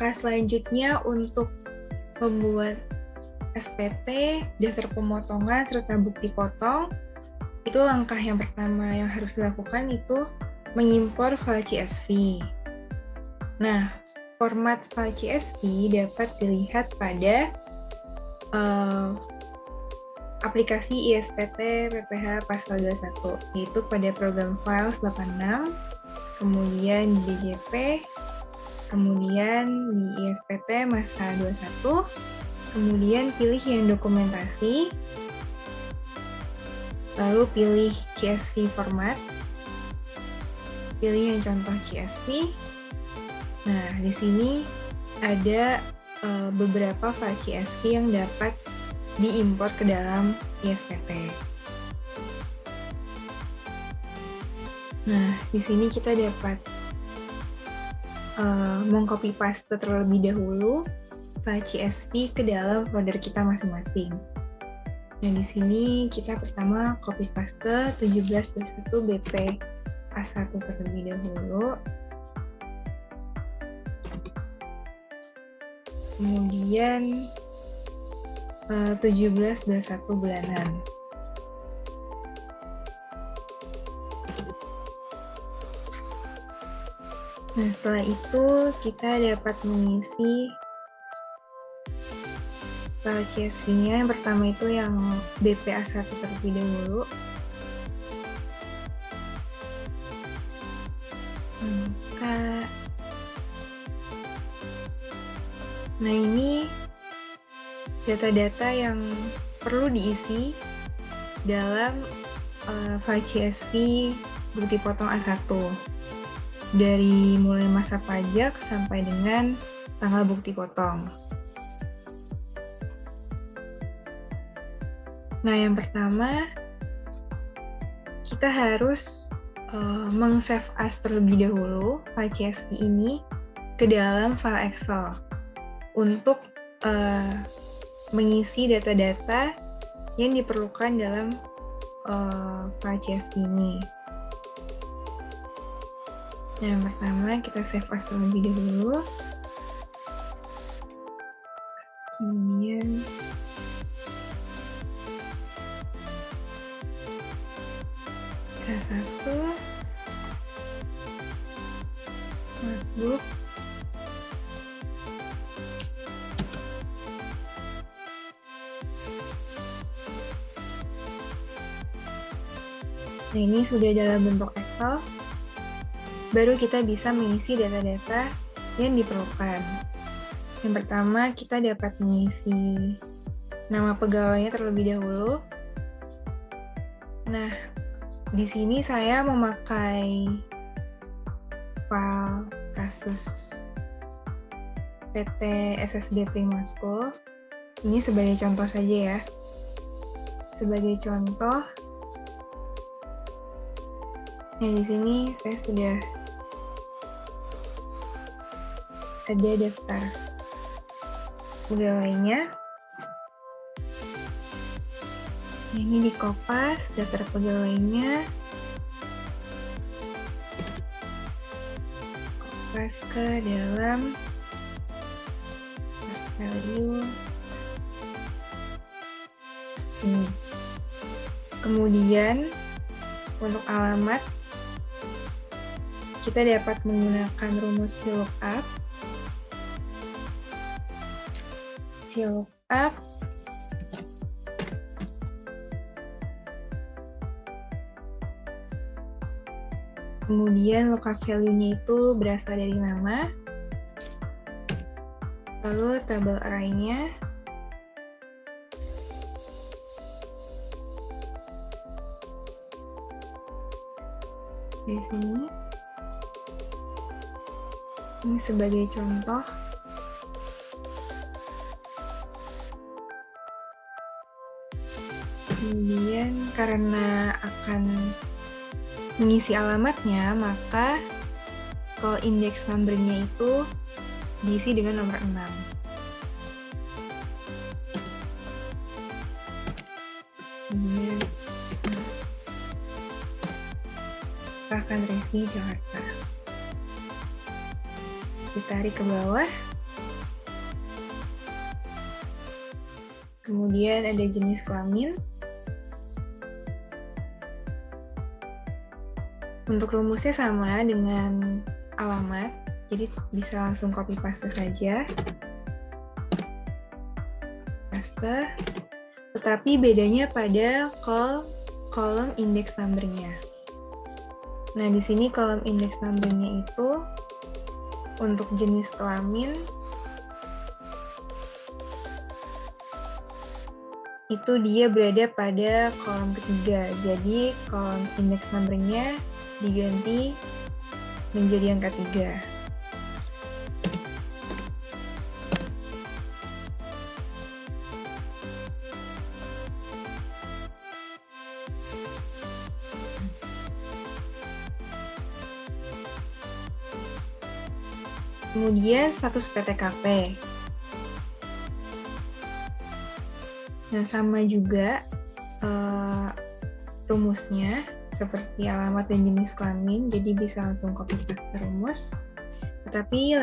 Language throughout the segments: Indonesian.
langkah selanjutnya untuk membuat SPT, daftar pemotongan, serta bukti potong, itu langkah yang pertama yang harus dilakukan itu mengimpor file CSV. Nah, format file CSV dapat dilihat pada aplikasi ISPT PPH Pascal 21, yaitu pada program Files 86, kemudian di DJP, kemudian di ISPT Masa 21, kemudian pilih yang dokumentasi, lalu pilih CSV format, pilih yang contoh CSV. Nah, di sini ada beberapa file CSV yang dapat diimpor ke dalam ISPT. Nah, di sini kita dapat mengcopy paste terlebih dahulu file CSV ke dalam folder kita masing-masing. Nah, di sini kita pertama copy paste 1721 BP A1 terlebih dahulu. Kemudian 1721 bulanan. Nah, setelah itu kita dapat mengisi file CSV-nya. Yang pertama itu yang BPA1 terlebih dahulu. Nah, ini data-data yang perlu diisi dalam file CSV bukti potong A1 dari mulai masa pajak sampai dengan tanggal bukti potong. Nah, yang pertama kita harus meng-save as terlebih dahulu file CSV ini ke dalam file Excel untuk mengisi data-data yang diperlukan dalam file CSV ini. Yang pertama kita save as terlebih dahulu. Kemudian K1 notebook. Nah, ini sudah dalam bentuk Excel, baru kita bisa mengisi data-data yang diperlukan. Yang pertama, kita dapat mengisi nama pegawainya terlebih dahulu. Nah, di sini saya memakai file kasus PT SSD Prima School. Ini sebagai contoh saja ya. Sebagai contoh, nah, di sini saya sudah ada daftar pegawainya. Nah, ini dikopas daftar pegawainya, kopas ke dalam cost value. Kemudian untuk alamat kita dapat menggunakan rumus VLOOKUP. Kemudian lookup value-nya itu berasal dari nama. Lalu tabel array-nya. Di sini. Ini sebagai contoh. Kemudian karena akan mengisi alamatnya, maka kalau index number-nya itu diisi dengan nomor 6. Kemudian akan Resi Jakarta. Ditarik ke bawah. kemudian ada jenis kelamin. Untuk rumusnya sama dengan alamat, jadi bisa langsung copy paste saja. Paste, tetapi bedanya pada kolom index number-nya. Nah, di sini kolom index number-nya itu untuk jenis kelamin itu dia berada pada kolom ketiga. Jadi kolom index number-nya diganti menjadi angka 3. Kemudian status PTKP. Nah, sama juga rumusnya seperti alamat dan jenis kelamin, jadi bisa langsung copy paste rumus. Tetapi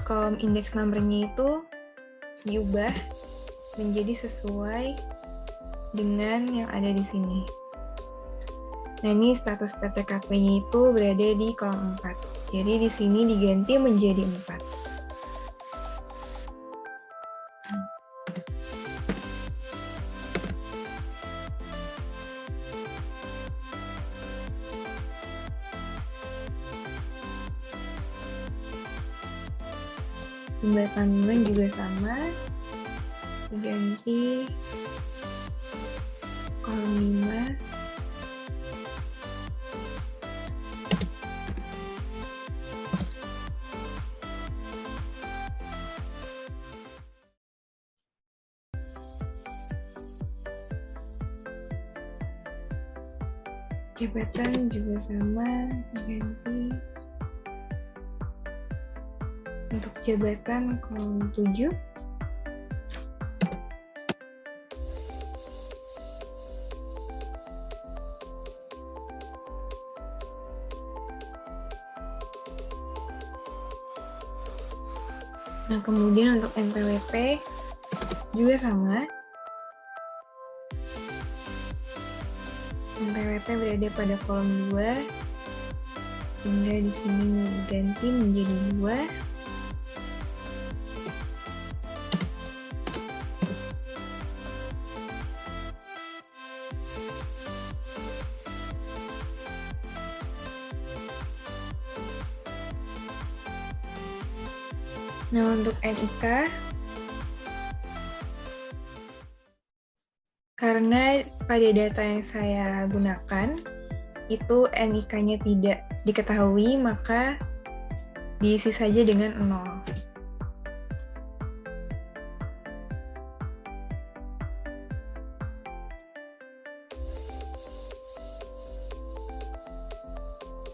kolom index number-nya itu diubah menjadi sesuai dengan yang ada di sini. Nah, ini status PTKP-nya itu berada di kolom 4. Jadi di sini diganti menjadi 4. Jumlah kandungan juga sama, diganti kolom 5. Jabatan juga sama, diganti untuk jabatan kolom 7. Nah, kemudian untuk NPWP juga sama. NPWP berada pada kolom 2, sehingga di sini diganti menjadi 2. Nah, untuk NIK, karena pada data yang saya gunakan, itu NIK-nya tidak diketahui, maka diisi saja dengan 0.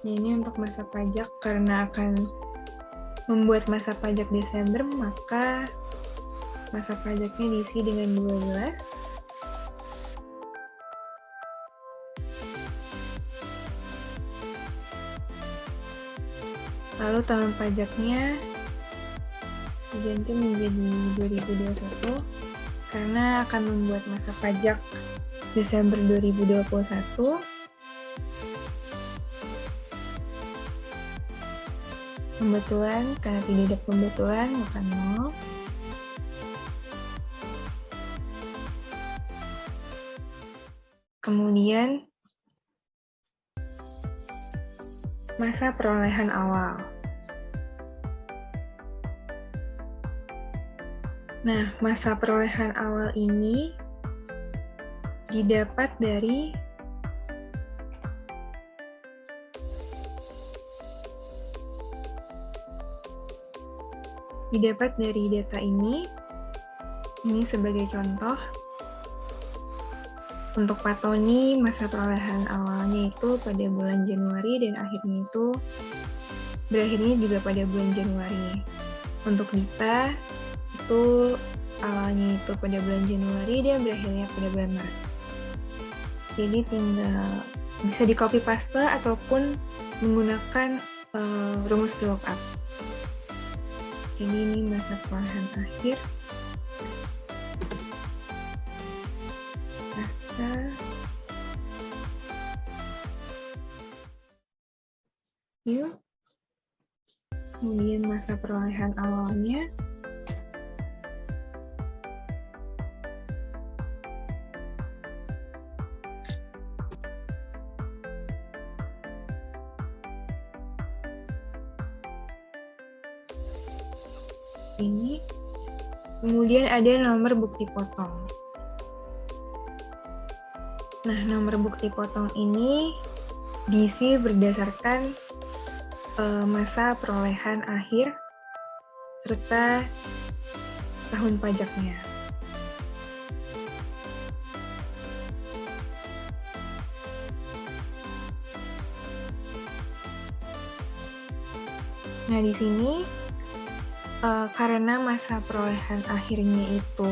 Ini untuk masa pajak, karena akan membuat masa pajak Desember, maka masa pajaknya diisi dengan 12. Lalu tahun pajaknya diganti menjadi 2021, karena akan membuat masa pajak Desember 2021. Pembetulan, karena tidak ada pembetulan, maka 0. Kemudian, masa perolehan awal. Nah, masa perolehan awal ini didapat dari data ini sebagai contoh. Untuk Patoni, masa perolehan awalnya itu pada bulan Januari dan berakhirnya juga pada bulan Januari. Untuk Dita, itu awalnya itu pada bulan Januari dan berakhirnya pada bulan Maret. Jadi tinggal bisa di copy paste ataupun menggunakan rumus VLOOKUP. Jadi ini masa perolehan akhir. Masa yuk. Kemudian masa perolehan awalnya. Ini. Kemudian ada nomor bukti potong. Nah, nomor bukti potong ini diisi berdasarkan masa perolehan akhir serta tahun pajaknya. Nah, di sini karena masa perolehan akhirnya itu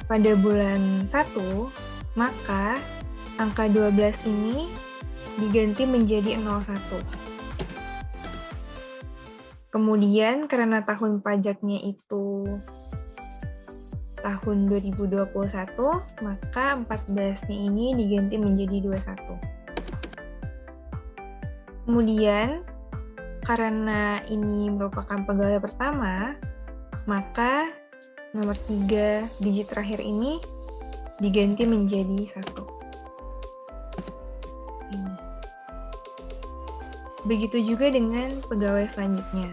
pada bulan 1, maka angka 12 ini diganti menjadi 01. Kemudian karena tahun pajaknya itu tahun 2021, maka 14-nya ini diganti menjadi 21. Kemudian karena ini merupakan pegawai pertama, maka nomor 3 digit terakhir ini diganti menjadi 1. Ini. Begitu juga dengan pegawai selanjutnya.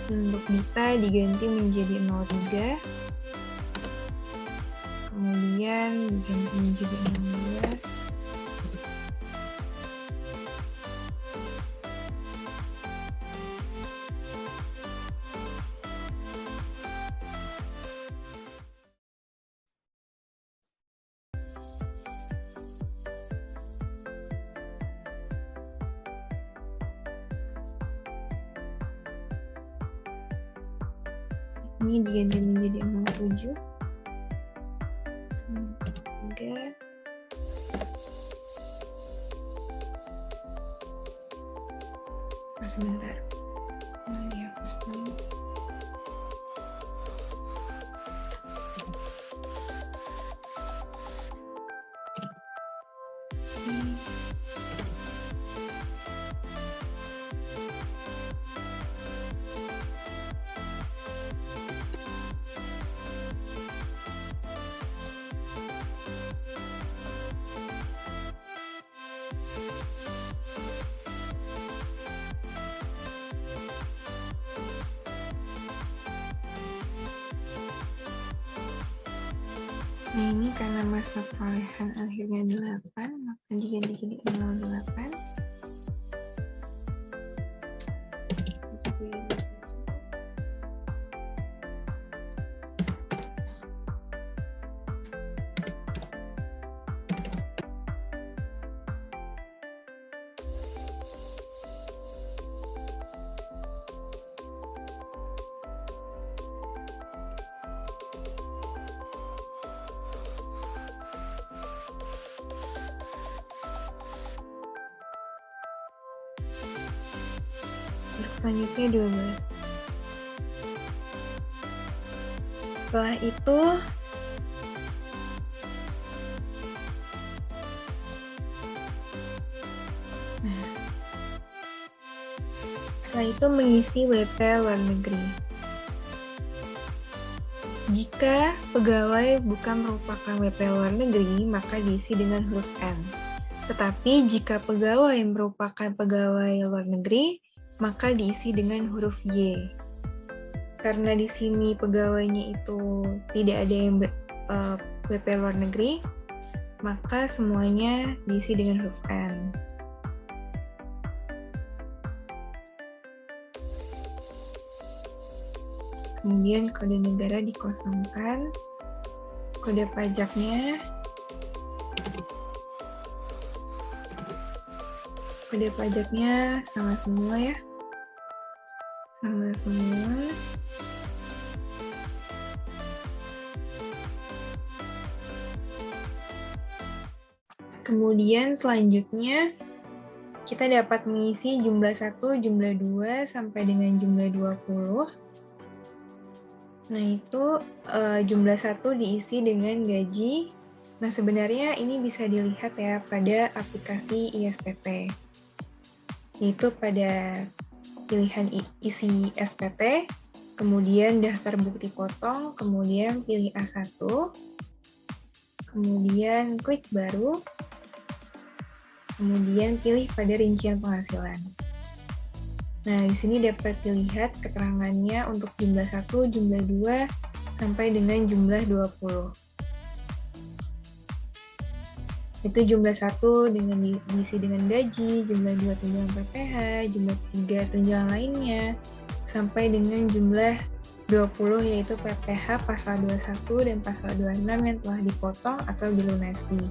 Untuk Dita diganti menjadi 03, kemudian diganti menjadi 16, ini diganti menjadi 07, 3, sebentar, dihapus dulu. Nah, ini karena masa perolehan akhirnya 8, maka diganti jadi 08. Selanjutnya 12. Setelah itu mengisi WP luar negeri. Jika pegawai bukan merupakan WP luar negeri, maka diisi dengan huruf N. Tetapi jika pegawai merupakan pegawai luar negeri, maka diisi dengan huruf Y. Karena di sini pegawainya itu tidak ada yang WP luar negeri, maka semuanya diisi dengan huruf N. Kemudian kode negara dikosongkan, kode pajaknya sama semua ya. Sama semua. Kemudian selanjutnya kita dapat mengisi jumlah 1, jumlah 2, sampai dengan jumlah 20. Nah, itu jumlah 1 diisi dengan gaji. Nah, sebenarnya ini bisa dilihat ya pada aplikasi ISPT. Yaitu pada pilihan isi SPT, kemudian daftar bukti potong, kemudian pilih A1, kemudian klik baru, kemudian pilih pada rincian penghasilan. Nah, di sini dapat dilihat keterangannya untuk jumlah 1, jumlah 2, sampai dengan jumlah 20. Itu jumlah 1 dengan diisi dengan gaji, jumlah 2 tunjangan PPh, jumlah 3 tunjangan lainnya, sampai dengan jumlah 20 yaitu PPh pasal 21 dan pasal 26 yang telah dipotong atau dilunasi.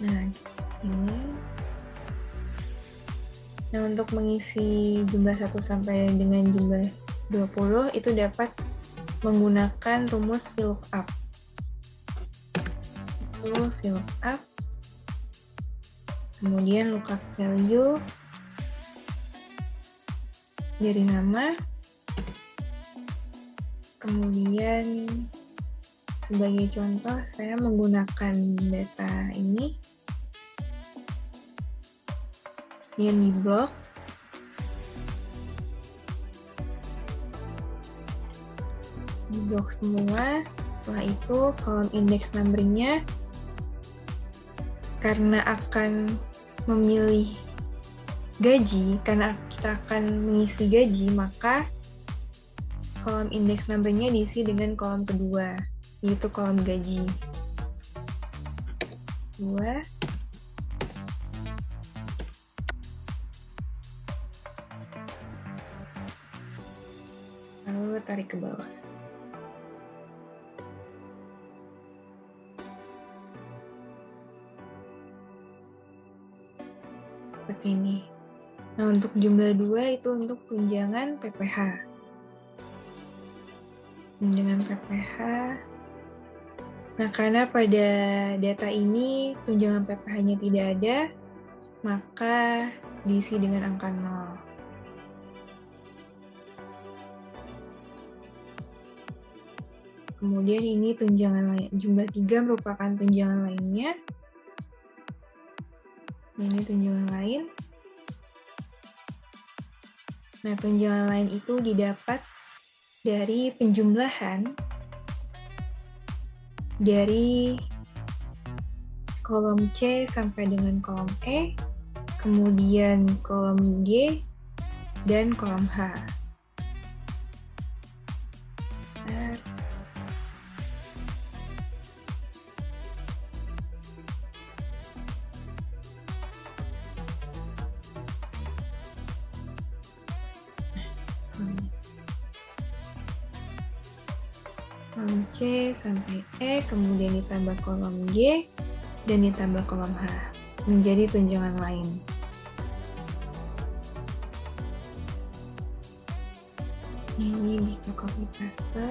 Nah, ini. Nah, untuk mengisi jumlah 1 sampai dengan jumlah 20 itu dapat menggunakan rumus VLOOKUP. VLOOKUP, kemudian lookup value dari nama, kemudian sebagai contoh saya menggunakan data ini yang di blok. Di blok semua. Setelah itu kolom index numbering-nya karena akan memilih gaji, karena kita akan mengisi gaji, maka kolom index numbering-nya diisi dengan kolom kedua, yaitu kolom gaji. 2. Lalu tarik ke bawah. Seperti ini. Nah, untuk jumlah 2 itu untuk tunjangan PPh. Tunjangan PPh. Nah, karena pada data ini tunjangan PPh-nya tidak ada, maka diisi dengan angka 0. Kemudian ini tunjangan lain. Jumlah 3 merupakan tunjangan lainnya. Ini tunjangan lain. Nah, tunjangan lain itu didapat dari penjumlahan dari kolom C sampai dengan kolom E, kemudian kolom G, dan kolom H. Kolom C sampai E, kemudian ditambah kolom G, dan ditambah kolom H, menjadi tunjangan lain. Ini bisa copy paste.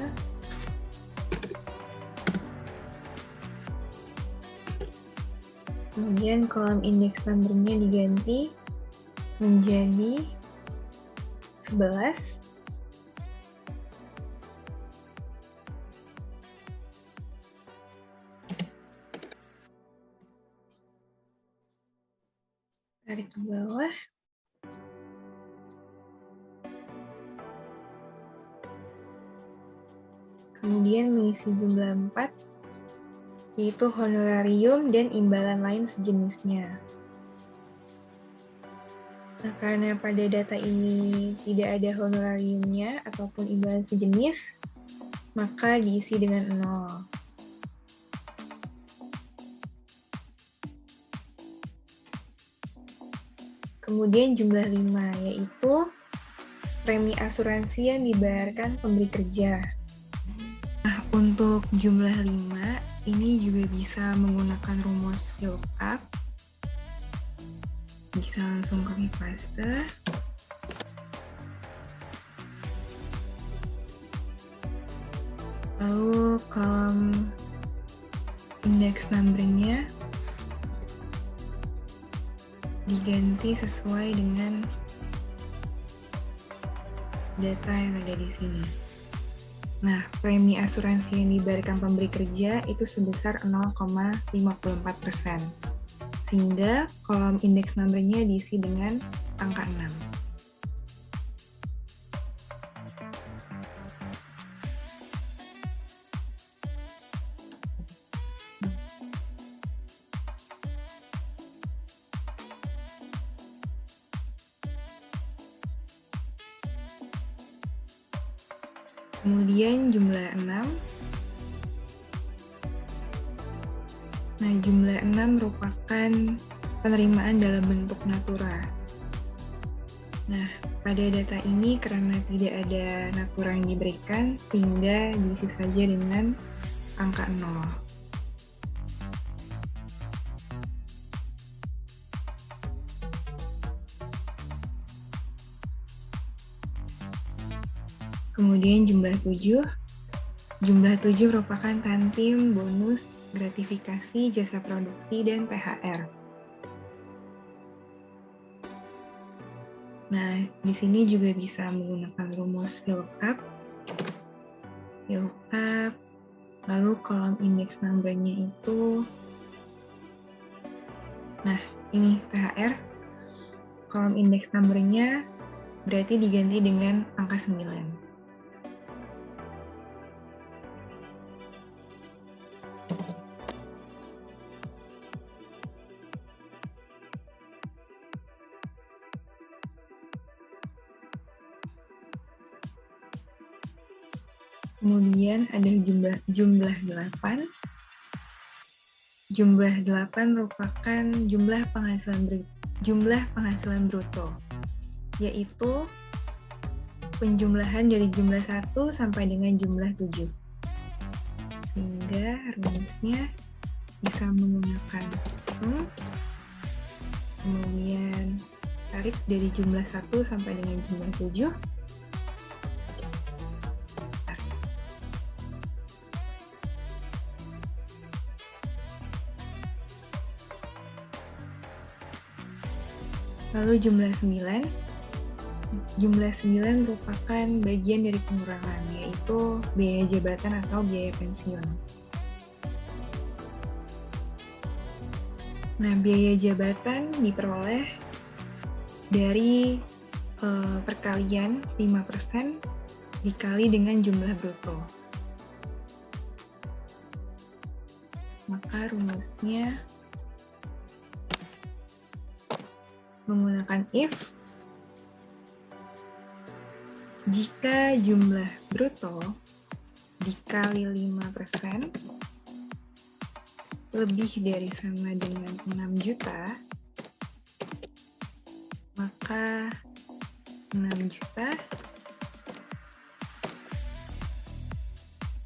Kemudian kolom index number-nya diganti menjadi 11. Tarik ke bawah. Kemudian mengisi jumlah 4, yaitu honorarium dan imbalan lain sejenisnya. Nah, karena pada data ini tidak ada honorariumnya ataupun imbalan sejenis, maka diisi dengan 0. Kemudian jumlah 5, yaitu premi asuransi yang dibayarkan pemberi kerja. Nah, untuk jumlah 5, ini juga bisa menggunakan rumus VLOOKUP. Bisa langsung copy paste. Lalu kolom index number-nya diganti sesuai dengan data yang ada di sini. Nah, premi asuransi yang dibayarkan pemberi kerja itu sebesar 0,54%. Sehingga kolom index number-nya diisi dengan angka 6. Kemudian jumlah 6. Nah, jumlah 6 merupakan penerimaan dalam bentuk natura. Nah, pada data ini karena tidak ada natura yang diberikan, sehingga diisi saja dengan angka 0. Kemudian jumlah 7. Jumlah 7 merupakan tantim, bonus, gratifikasi, jasa produksi, dan THR. Nah, di sini juga bisa menggunakan rumus VLOOKUP, lalu kolom index number-nya itu, nah ini THR, kolom index number-nya berarti diganti dengan angka 9. Kemudian ada jumlah 8. Jumlah 8 merupakan jumlah penghasilan bruto, yaitu penjumlahan dari jumlah 1 sampai dengan jumlah 7. Sehingga rumusnya bisa menggunakan sum, kemudian tarik dari jumlah 1 sampai dengan jumlah 7. Lalu jumlah 9. Jumlah 9 merupakan bagian dari pengurangan, yaitu biaya jabatan atau biaya pensiun. Nah, biaya jabatan diperoleh dari perkalian 5% dikali dengan jumlah bruto. Maka rumusnya menggunakan if jika jumlah bruto dikali 5% lebih dari sama dengan 6 juta, maka 6 juta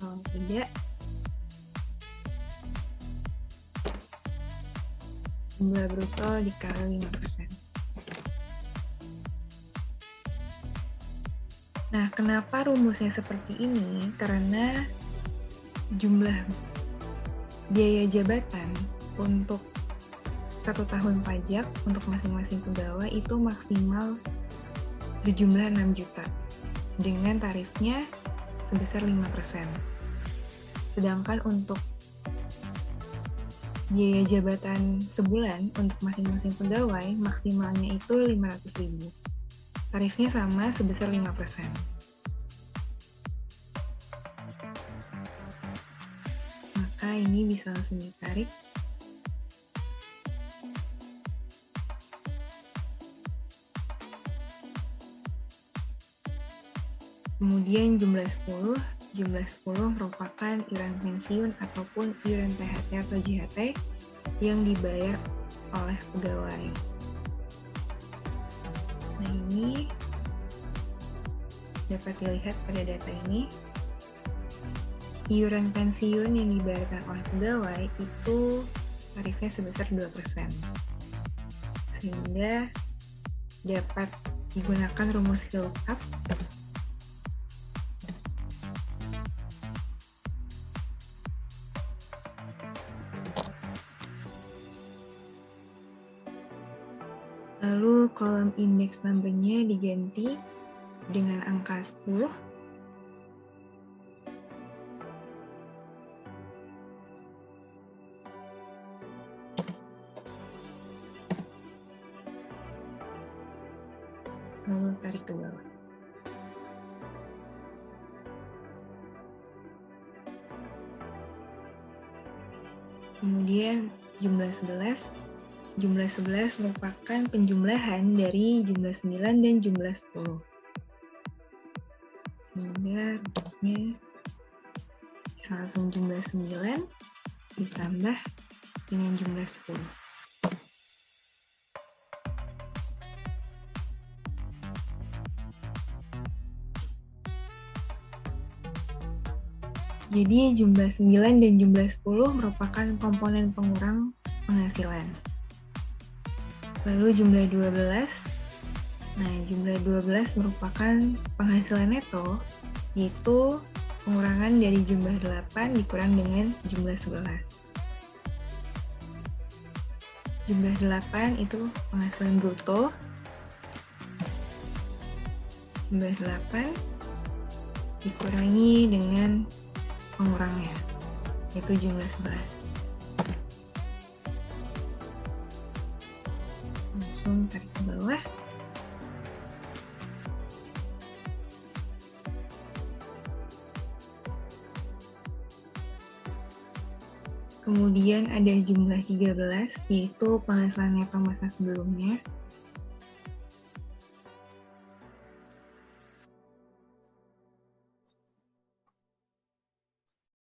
kalau tidak jumlah bruto dikali 5%. Nah, kenapa rumusnya seperti ini? Karena jumlah biaya jabatan untuk 1 tahun pajak untuk masing-masing pegawai itu maksimal berjumlah 6 juta dengan tarifnya sebesar 5%. Sedangkan untuk biaya jabatan sebulan untuk masing-masing pegawai maksimalnya itu 500.000. Tarifnya sama sebesar 5%. Maka ini bisa langsung ditarik. Kemudian jumlah 10. Jumlah 10 merupakan iuran pensiun ataupun iuran THT atau JHT yang dibayar oleh pegawai. Nah, ini dapat dilihat pada data ini. Iuran pensiun yang dibayarkan oleh pegawai itu tarifnya sebesar 2%. Sehingga dapat digunakan rumus VLOOKUP Lalu kolom index number-nya diganti dengan angka 10. Lalu tarik ke bawah. Kemudian jumlah 11. Jumlah 11 merupakan penjumlahan dari jumlah 9 dan jumlah 10. Sehingga rumusnya bisa langsung jumlah 9 ditambah dengan jumlah 10. Jadi jumlah 9 dan jumlah 10 merupakan komponen pengurang penghasilan. Lalu jumlah 12. Nah, jumlah 12 merupakan penghasilan neto, yaitu pengurangan dari jumlah 8 dikurang dengan jumlah 11. Jumlah 8 itu penghasilan bruto. Jumlah 8 dikurangi dengan pengurangnya, yaitu jumlah 11. Langsung tarik ke bawah. Kemudian ada jumlah 13, yaitu penghasilan neto masa sebelumnya.